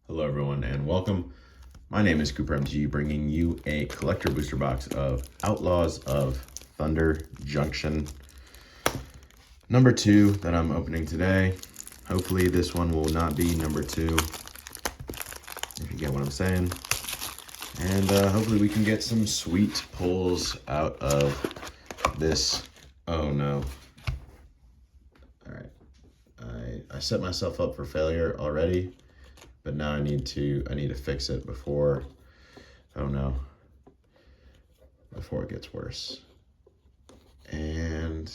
Hello everyone and welcome. My name is Cooper MG, bringing you a collector booster box of Outlaws of Thunder Junction. Number 2 that I'm opening today. Hopefully this one will not be number 2, if you get what I'm saying. And hopefully we can get some sweet pulls out of this. Oh no. Alright. I set myself up for failure already. But now I need to fix it before, oh no, before it gets worse. And,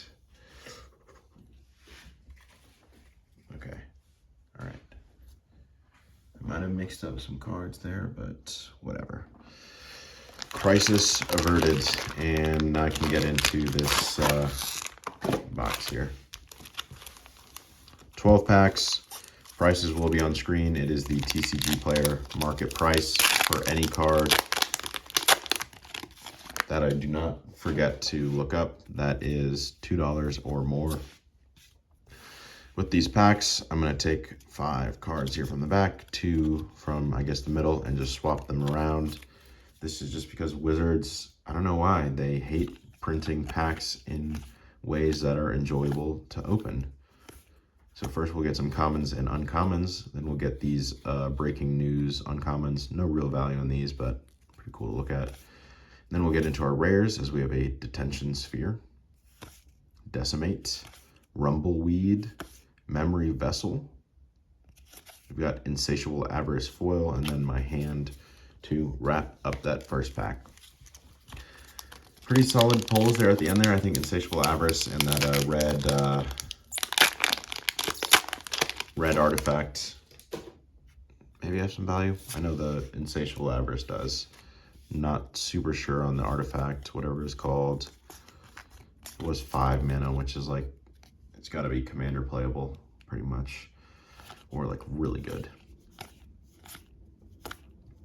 okay, all right. I might have mixed up some cards there, but whatever. Crisis averted, and now I can get into this box here. 12 packs. Prices will be on screen. It is the TCG Player market price for any card that I do not forget to look up. That is $2 or more. With these packs, I'm going to take 5 cards here from the back, 2 from, I guess, the middle, and just swap them around. This is just because Wizards, I don't know why, they hate printing packs in ways that are enjoyable to open. So first we'll get some commons and uncommons, then we'll get these breaking news uncommons. No real value on these, but pretty cool to look at. And then we'll get into our rares, as we have a Detention Sphere, Decimate, Rumbleweed, Memory Vessel. We've got Insatiable Avarice Foil, and then my hand to wrap up that first pack. Pretty solid pulls there at the end there. I think Insatiable Avarice and that red artifact maybe have some value. I know the Insatiable Avarice does. Not super sure on the artifact, whatever it's called. It was 5 mana, which is like, it's got to be commander playable pretty much, or like really good.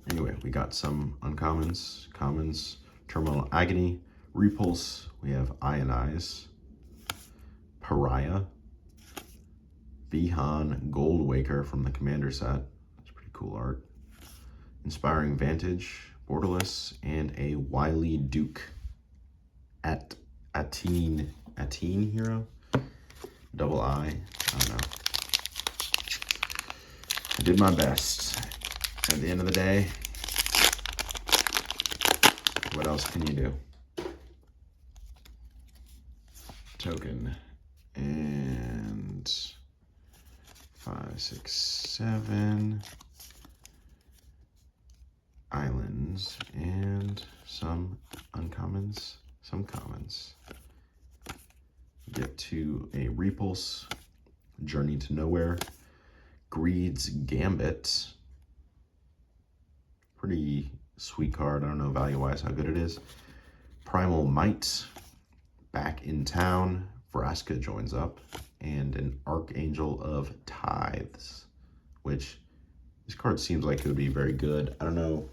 Anyway, we got some uncommons, commons, Terminal Agony, Repulse. We have Ionize, Pariah, Yeehaw Goldwaker from the Commander set. That's pretty cool art. Inspiring Vantage, Borderless, and a Wily Duke Atene hero? Double I don't know. I did my best. At the end of the day, what else can you do? Token. And 5, 6, 7 islands and some uncommons, some commons. Get to a Repulse, Journey to Nowhere, Greed's Gambit. Pretty sweet card. I don't know value-wise how good it is. Primal Might, Back in Town, Vraska joins up, and an Archangel of Tithes, which this card seems like it would be very good. I don't know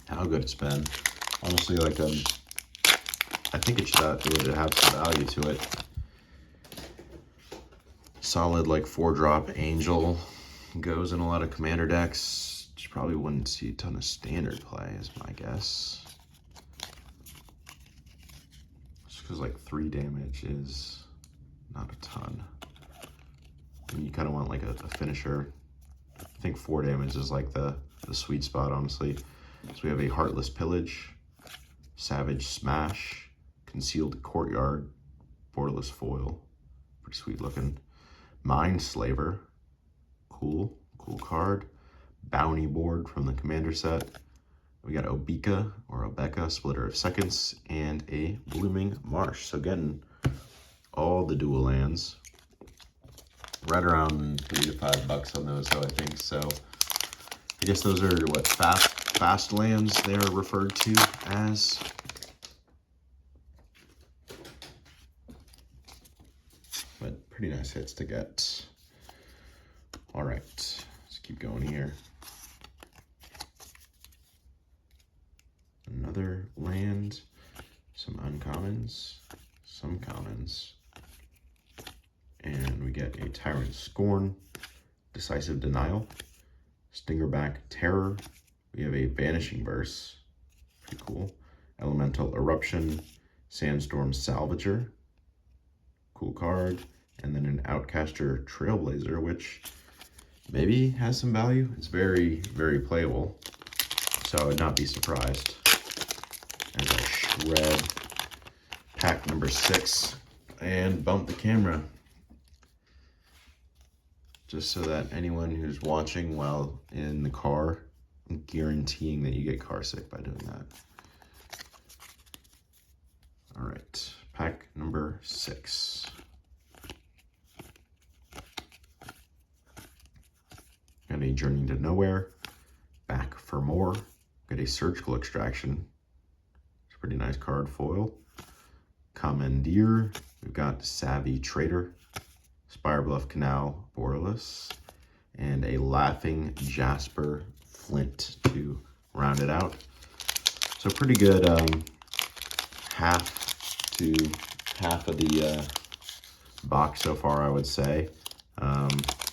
how good it's been. Honestly, like I think it would have some value to it. Solid like 4-drop Angel goes in a lot of commander decks. You probably wouldn't see a ton of standard play, is my guess. Just because like 3 damage is not a ton. And you kind of want like a finisher. I think 4 damage is like the sweet spot, honestly. So we have a Heartless Pillage, Savage Smash, Concealed Courtyard, Borderless Foil, pretty sweet looking. Mind Slaver, cool card. Bounty Board from the Commander set. We got Obeka or Obeka, Splitter of Seconds, and a Blooming Marsh. So getting all the dual lands. Right around $3 to $5 on those, though, I think. So I guess those are what fast lands they're referred to as. But pretty nice hits to get. All right, let's keep going here. Another land, some uncommons, some commons, and we get a Tyrant Scorn, Decisive Denial, Stingerback Terror. We have a Vanishing Verse. Pretty cool. Elemental Eruption. Sandstorm Salvager. Cool card. And then an Outcaster Trailblazer, which maybe has some value. It's very, very playable. So I would not be surprised. As I shred pack number 6 and bump the camera. Just so that anyone who's watching while in the car, I'm guaranteeing that you get car sick by doing that. All right, pack number 6. Got a Journey to Nowhere, Back for More. Got a Surgical Extraction. It's a pretty nice card foil. Commandeer. We've got Savvy Trader, Spirebluff Canal, borderless, and a Laughing Jasper Flint to round it out. So pretty good half of the box so far, I would say.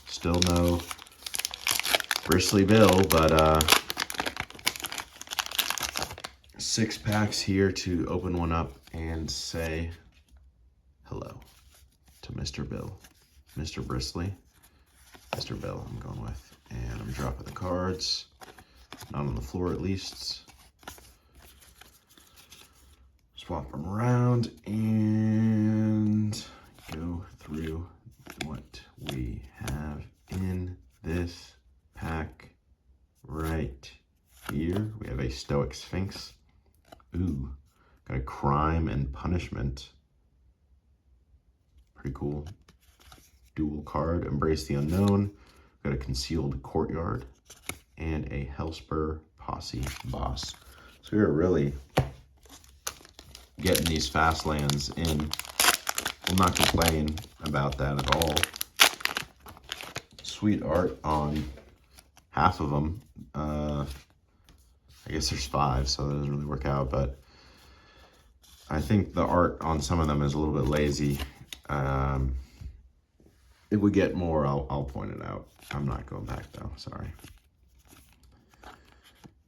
Still no Bristly Bill, but 6 packs here to open one up and say hello to Mr. Bill. Mr. Bristly. Mr. Bill, I'm going with. And I'm dropping the cards. Not on the floor, at least. Swap them around and go through what we have in this pack right here. We have a Stoic Sphinx. Ooh, got a Crime and Punishment. Pretty cool. Dual card, Embrace the Unknown. Got a Concealed Courtyard and a Hellspur Posse Boss. So we're really getting these fast lands in. I'm not complaining about that at all. Sweet art on half of them. I guess there's 5, so that doesn't really work out, but I think the art on some of them is a little bit lazy. If we get more, I'll point it out. I'm not going back though, sorry.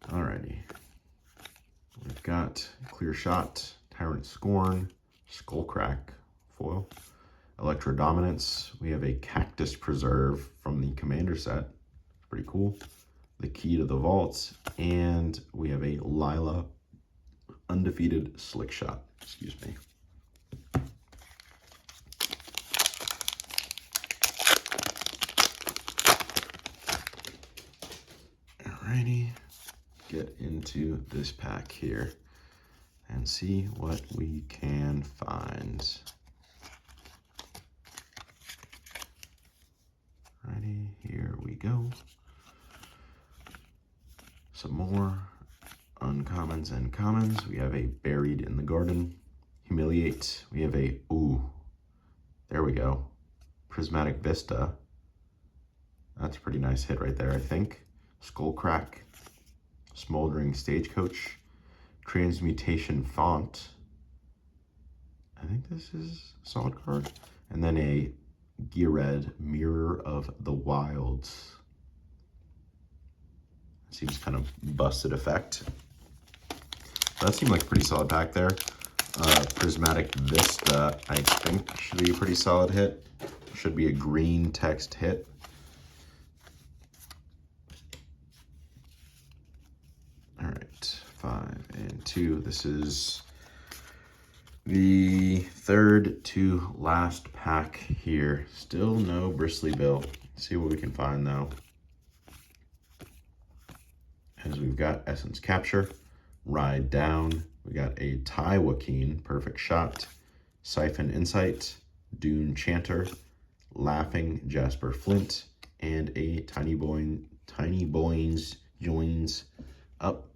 Alrighty. We've got Clear Shot, Tyrant Scorn, Skullcrack foil, Electro Dominance. We have a Cactus Preserve from the Commander set. Pretty cool. The Key to the Vaults, and we have a Lila Undefeated Slick Shot. Excuse me. Alrighty, get into this pack here and see what we can find. Alrighty, here we go. Some more uncommons and commons. We have a Buried in the Garden, Humiliate. We have a, ooh, there we go, Prismatic Vista. That's a pretty nice hit right there, I think. Skullcrack, Smoldering Stagecoach, Transmutation Font. I think this is a solid card. And then a Geared, Mirror of the Wilds. Seems kind of busted effect. That seemed like a pretty solid pack there. Prismatic Vista, I think, should be a pretty solid hit. Should be a green text hit. All right, 5 and 2. This is the third to last pack here. Still no Bristly Bill. Let's see what we can find though. As we've got Essence Capture, Ride Down, we got a Ty Joaquin, Perfect Shot, Siphon Insight, Dune Chanter, Laughing Jasper Flint, and a Tiny Boynes Joins Up.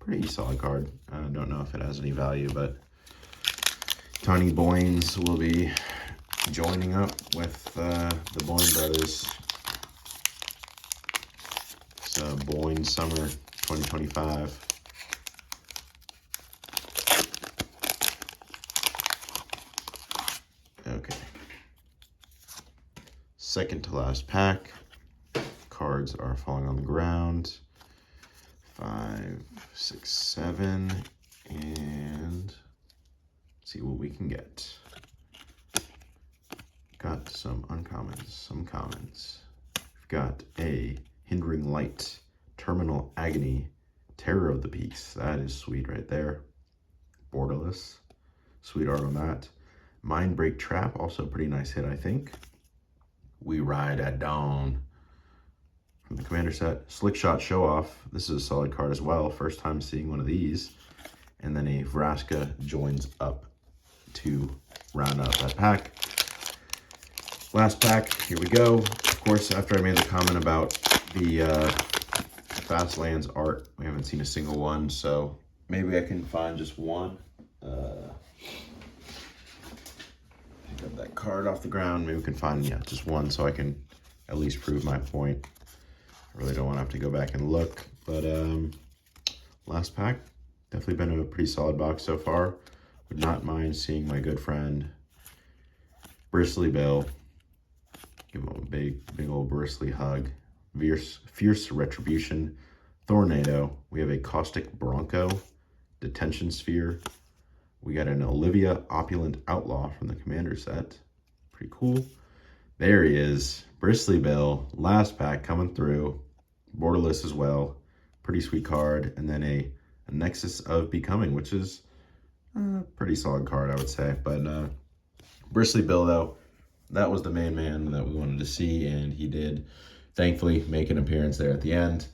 Pretty solid card. I don't know if it has any value, but Tiny Boynes will be joining up with the Boyne brothers. Boyne Summer 2025. Okay. Second to last pack. Cards cards are falling on the ground. 5, 6, 7, and see what we can get. Got some uncommons, some commons. We've got a Hindering Light, Terminal Agony, Terror of the Peaks. That is sweet right there. Borderless, sweet art on that. Mind Break Trap, also a pretty nice hit, I think. We Ride at Dawn from the Commander set. Slick Shot Show Off. This is a solid card as well. First time seeing one of these. And then a Vraska Joins Up to round out that pack. Last pack, here we go. Of course, after I made the comment about the Fast Lands art, we haven't seen a single one, so maybe I can find just one. Pick up that card off the ground. Maybe we can find, yeah, just one so I can at least prove my point. I really don't want to have to go back and look, but last pack, definitely been a pretty solid box so far. Would not mind seeing my good friend Bristly Bill. Give him a big old bristly hug. Fierce Retribution, Tornado. We have a Caustic Bronco, Detention Sphere. We got an Olivia Opulent Outlaw from the Commander set. Pretty cool. There he is, Bristly Bill. Last pack coming through. Borderless as well. Pretty sweet card. And then a Nexus of Becoming, which is a pretty solid card, I would say. But Bristly Bill, though, that was the main man that we wanted to see, and he did thankfully make an appearance there at the end.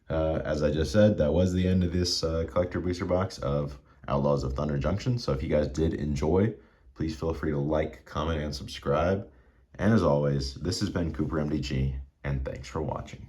As I just said, that was the end of this collector booster box of Outlaws of Thunder Junction. So if you guys did enjoy, please feel free to like, comment, and subscribe. And as always, this has been Cooper MDG, and thanks for watching.